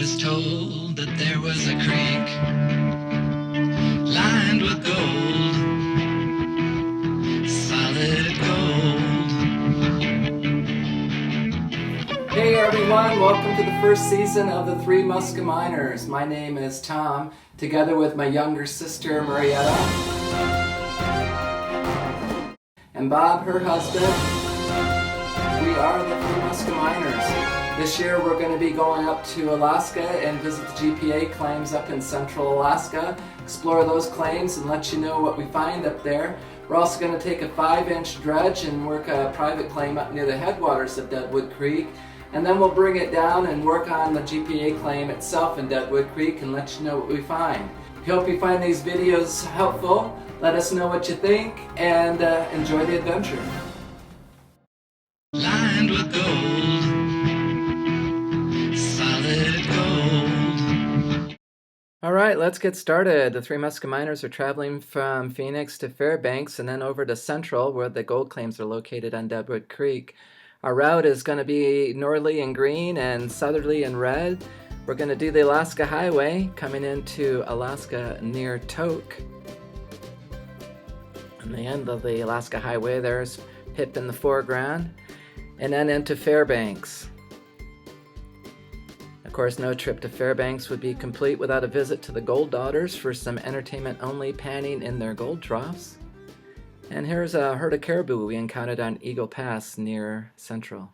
was told that there was a creek lined with gold, solid gold. Hey everyone, welcome to the first season of the Three Muskeminers. My name is Tom, together with my younger sister Marietta, and Bob, her husband. We are the Three Muskeminers. This year we're going to be going up to Alaska and visit the GPA claims up in central Alaska, explore those claims and let you know what we find up there. We're also going to take a 5-inch dredge and work a private claim up near the headwaters of Deadwood Creek. And then we'll bring it down and work on the GPA claim itself in Deadwood Creek and let you know what we find. We hope you find these videos helpful. Let us know what you think and enjoy the adventure. Lined with gold, solid gold. All right, let's get started. The Three Muskeminers are traveling from Phoenix to Fairbanks and then over to Central, where the gold claims are located on Deadwood Creek. Our route is going to be northerly in green and southerly in red. We're going to do the Alaska Highway, coming into Alaska near Tok. On the end of the Alaska Highway, there's Pip in the foreground, and then into Fairbanks. Of course, no trip to Fairbanks would be complete without a visit to the Gold Daughters for some entertainment-only panning in their gold troughs. And here's a herd of caribou we encountered on Eagle Pass near Central.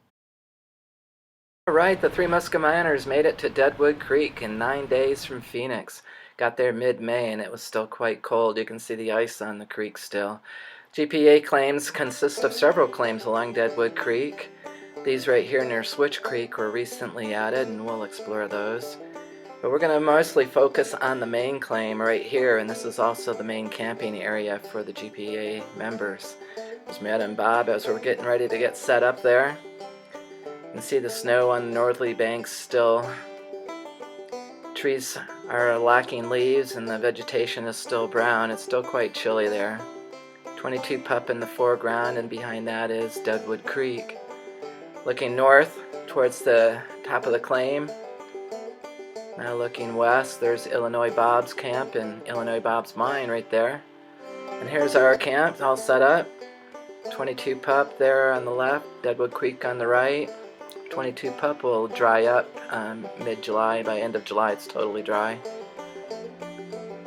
All right, the Three Muskeminers made it to Deadwood Creek in 9 days from Phoenix. Got there mid-May and it was still quite cold. You can see the ice on the creek still. GPA claims consist of several claims along Deadwood Creek. These right here near Switch Creek were recently added and we'll explore those. But we're going to mostly focus on the main claim right here, and this is also the main camping area for the GPA members. There's Matt and Bob as we're getting ready to get set up there. You can see the snow on the northerly banks still. Trees are lacking leaves and the vegetation is still brown. It's still quite chilly there. 22 Pup in the foreground, and behind that is Deadwood Creek. Looking north towards the top of the claim. Now looking west, there's Illinois Bob's camp and Illinois Bob's mine right there. And here's our camp all set up. 22 Pup there on the left, Deadwood Creek on the right. 22 Pup will dry up mid-July. By end of July it's totally dry.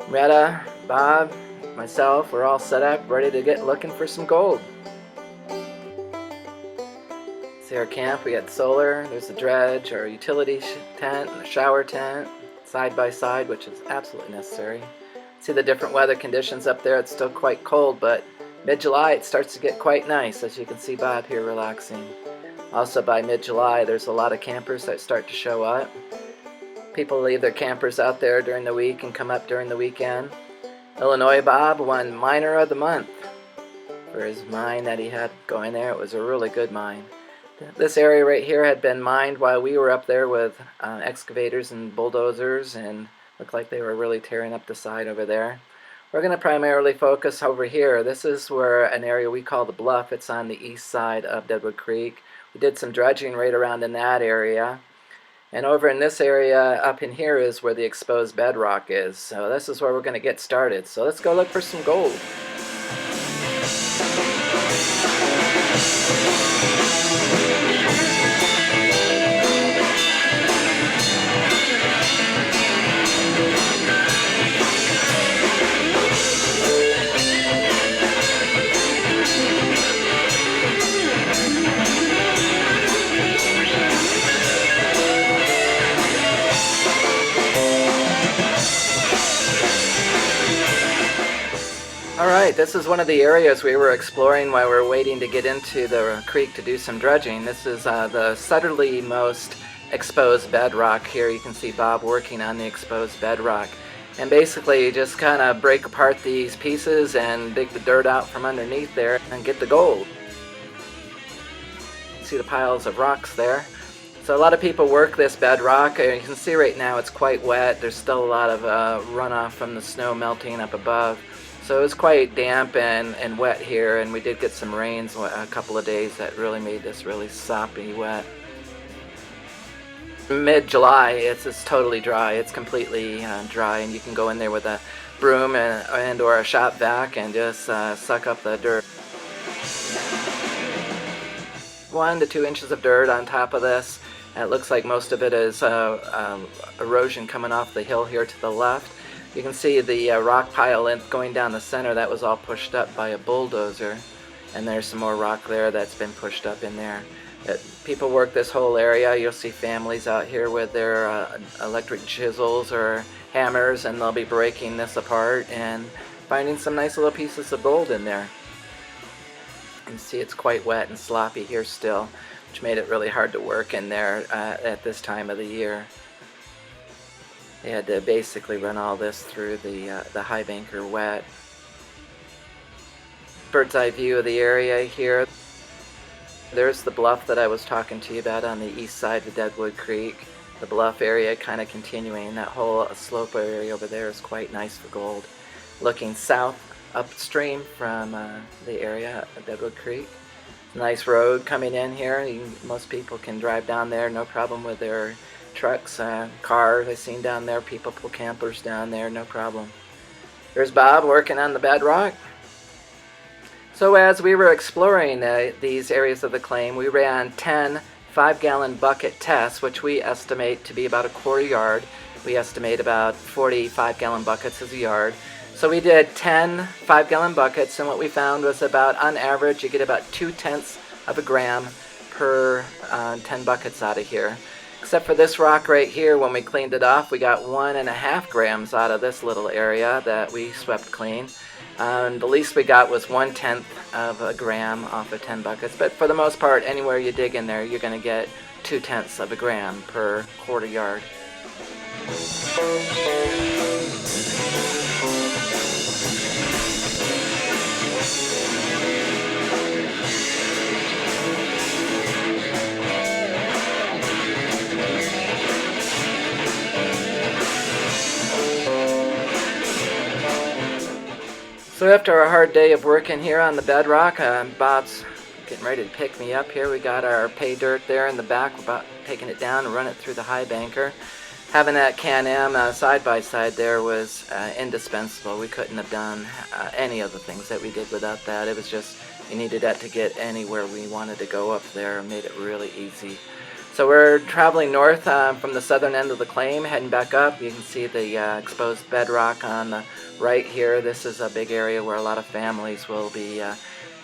Retta, Bob, myself, we're all set up, ready to get looking for some gold. See our camp, we got solar, there's the dredge, our utility tent, and the shower tent, side by side, which is absolutely necessary. See the different weather conditions up there, it's still quite cold, but mid-July it starts to get quite nice, as you can see Bob here relaxing. Also by mid-July there's a lot of campers that start to show up. People leave their campers out there during the week and come up during the weekend. Illinois Bob won Miner of the Month for his mine that he had going there. It was a really good mine. This area right here had been mined while we were up there with excavators and bulldozers, and looked like they were really tearing up the side over there. We're going to primarily focus over here. This is where an area we call the Bluff. It's on the east side of Deadwood Creek. We did some dredging right around in that area. And over in this area up in here is where the exposed bedrock is. So this is where we're going to get started. So let's go look for some gold. Alright, this is one of the areas we were exploring while we were waiting to get into the creek to do some dredging. This is the southerly-most exposed bedrock here. You can see Bob working on the exposed bedrock. And basically you just kind of break apart these pieces and dig the dirt out from underneath there and get the gold. You see the piles of rocks there. So a lot of people work this bedrock. You can see right now it's quite wet. There's still a lot of runoff from the snow melting up above. So it was quite damp and wet here, and we did get some rains a couple of days that really made this really soppy wet. Mid-July, it's totally dry. It's completely dry, and you can go in there with a broom and or a shop vac and just suck up the dirt. 1 to 2 inches of dirt on top of this. It looks like most of it is erosion coming off the hill here to the left. You can see the rock pile going down the center. That was all pushed up by a bulldozer, and there's some more rock there that's been pushed up in there. People work this whole area. You'll see families out here with their electric chisels or hammers, and they'll be breaking this apart and finding some nice little pieces of gold in there. You can see it's quite wet and sloppy here still, which made it really hard to work in there at this time of the year. They had to basically run all this through the high banker wet. Bird's eye view of the area here. There's the bluff that I was talking to you about on the east side of Deadwood Creek. The bluff area kind of continuing. That whole slope area over there is quite nice for gold. Looking south upstream from the area of Deadwood Creek. Nice road coming in here. Most people can drive down there, no problem with their trucks, cars I've seen down there. People pull campers down there, no problem. There's Bob working on the bedrock. So as we were exploring these areas of the claim, we ran 10 5-gallon bucket tests, which we estimate to be about a quarter yard. We estimate about 40 5-gallon buckets is a yard. So we did 10 5-gallon buckets, and what we found was about, on average, you get about 0.2 of a gram per 10 buckets out of here. Except for this rock right here, when we cleaned it off, we got 1.5 grams out of this little area that we swept clean. The least we got was 1/10 of a gram off of 10 buckets. But for the most part, anywhere you dig in there, you're going to get 0.2 of a gram per quarter yard. So after a hard day of working here on the bedrock, Bob's getting ready to pick me up here. We got our pay dirt there in the back. We're about taking it down and run it through the high banker. Having that Can-Am side-by-side there was indispensable. We couldn't have done any of the things that we did without that. It was just, we needed that to get anywhere we wanted to go up there. It made it really easy. So we're traveling north from the southern end of the claim, heading back up. You can see the exposed bedrock on the right here. This is a big area where a lot of families will be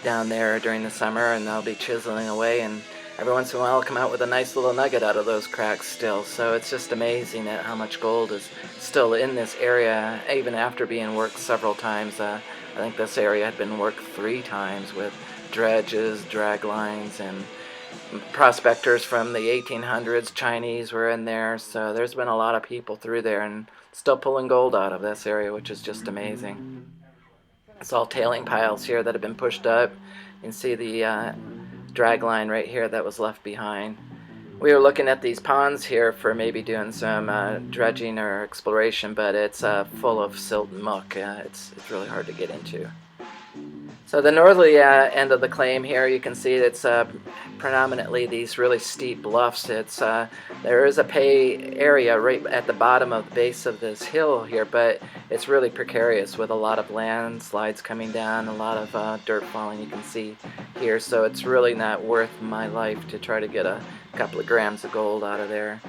down there during the summer, and they'll be chiseling away, and every once in a while I'll come out with a nice little nugget out of those cracks still. So it's just amazing at how much gold is still in this area, even after being worked several times. I think this area had been worked 3 times with dredges, drag lines, and prospectors from the 1800s, Chinese were in there. So there's been a lot of people through there and still pulling gold out of this area, which is just amazing. It's all tailing piles here that have been pushed up. You can see the drag line right here that was left behind. We were looking at these ponds here for maybe doing some dredging or exploration, but it's full of silt and muck. It's really hard to get into. So the northerly end of the claim here, you can see it's predominantly these really steep bluffs. There is a pay area right at the bottom of the base of this hill here, but it's really precarious with a lot of landslides coming down, a lot of dirt falling, you can see here. So it's really not worth my life to try to get a couple of grams of gold out of there.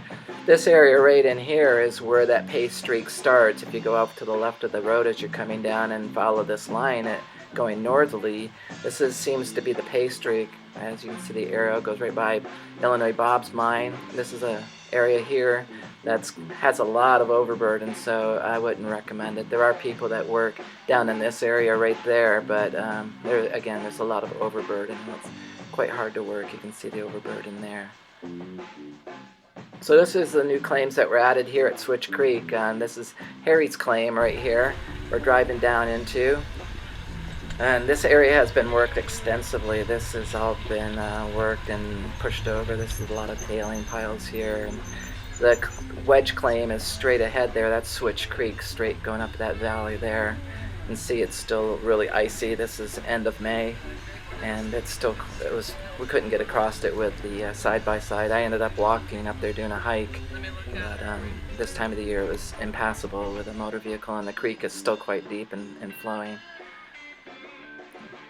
This area right in here is where that pay streak starts. If you go out to the left of the road as you're coming down and follow this line, going northerly, seems to be the pay streak. As you can see, the arrow goes right by Illinois Bob's mine. This is an area here that has a lot of overburden, so I wouldn't recommend it. There are people that work down in this area right there, but there's a lot of overburden. It's quite hard to work. You can see the overburden there. So this is the new claims that were added here at Switch Creek. This is Harry's claim right here we're driving down into. And this area has been worked extensively. This has all been worked and pushed over. This is a lot of tailing piles here. And the wedge claim is straight ahead there. That's Switch Creek, straight going up that valley there. You can see it's still really icy. This is end of May, and it was we couldn't get across it with the side-by-side. I ended up walking up there doing a hike, but this time of the year it was impassable with a motor vehicle, and the creek is still quite deep and flowing.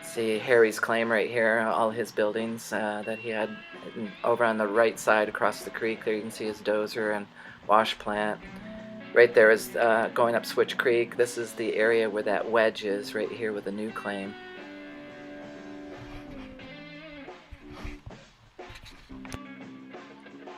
See Harry's claim right here, all his buildings that he had over on the right side across the creek. There you can see his dozer and wash plant. Right there is going up Switch Creek. This is the area where that wedge is, right here with the new claim.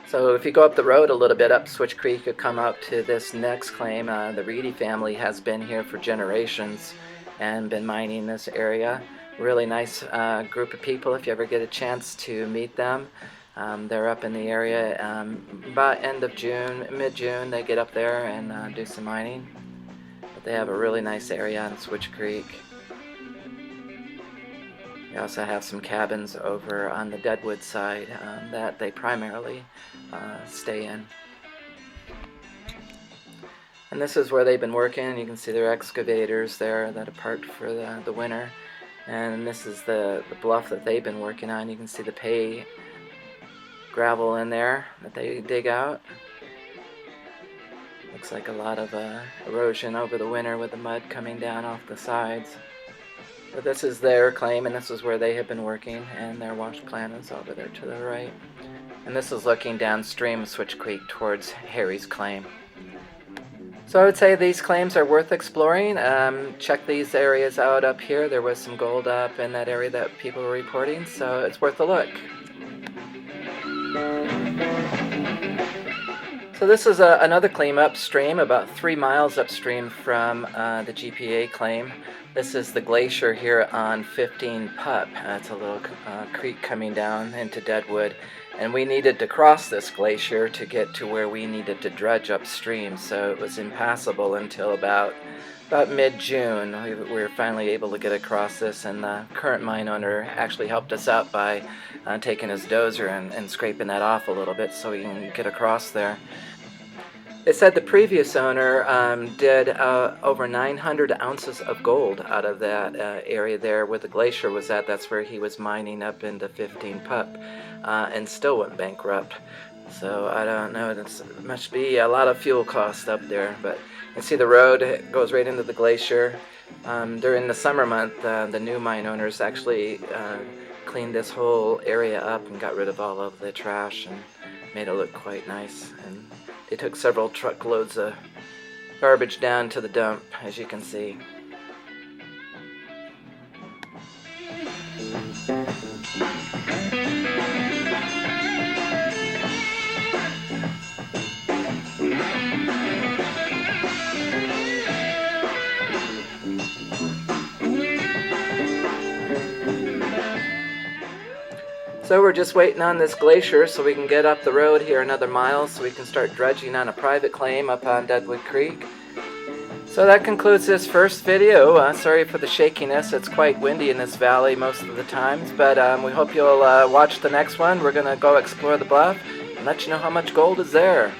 So if you go up the road a little bit up Switch Creek, you'll come out to this next claim. The Reedy family has been here for generations and been mining this area. Really nice group of people if you ever get a chance to meet them. They're up in the area about end of June, mid-June. They get up there and do some mining. But they have a really nice area on Switch Creek. They also have some cabins over on the Deadwood side that they primarily stay in. And this is where they've been working. You can see their excavators there that are parked for the winter. And this is the bluff that they've been working on. You can see the pay gravel in there that they dig out. Looks like a lot of erosion over the winter with the mud coming down off the sides. But this is their claim, and this is where they have been working, and their wash plant is over there to the right. And this is looking downstream Switch Creek towards Harry's claim. So I would say these claims are worth exploring. Check these areas out up here. There was some gold up in that area that people were reporting, so it's worth a look. So this is another claim upstream, about 3 miles upstream from the GPA claim. This is the glacier here on 15 Pup. It's a little creek coming down into Deadwood. And we needed to cross this glacier to get to where we needed to dredge upstream, so it was impassable until about mid-June. We were finally able to get across this, and the current mine owner actually helped us out by taking his dozer and scraping that off a little bit so we can get across there. They said the previous owner did over 900 ounces of gold out of that area there where the glacier was at. That's where he was mining up into 15 Pup and still went bankrupt. So I don't know, it must be a lot of fuel cost up there. But you can see the road goes right into the glacier. During the summer month, the new mine owners actually cleaned this whole area up and got rid of all of the trash and made it look quite nice. And they took several truckloads of garbage down to the dump, as you can see. So we're just waiting on this glacier so we can get up the road here another mile so we can start dredging on a private claim up on Deadwood Creek. So that concludes this first video. Sorry for the shakiness. It's quite windy in this valley most of the times, but we hope you'll watch the next one. We're going to go explore the bluff and let you know how much gold is there.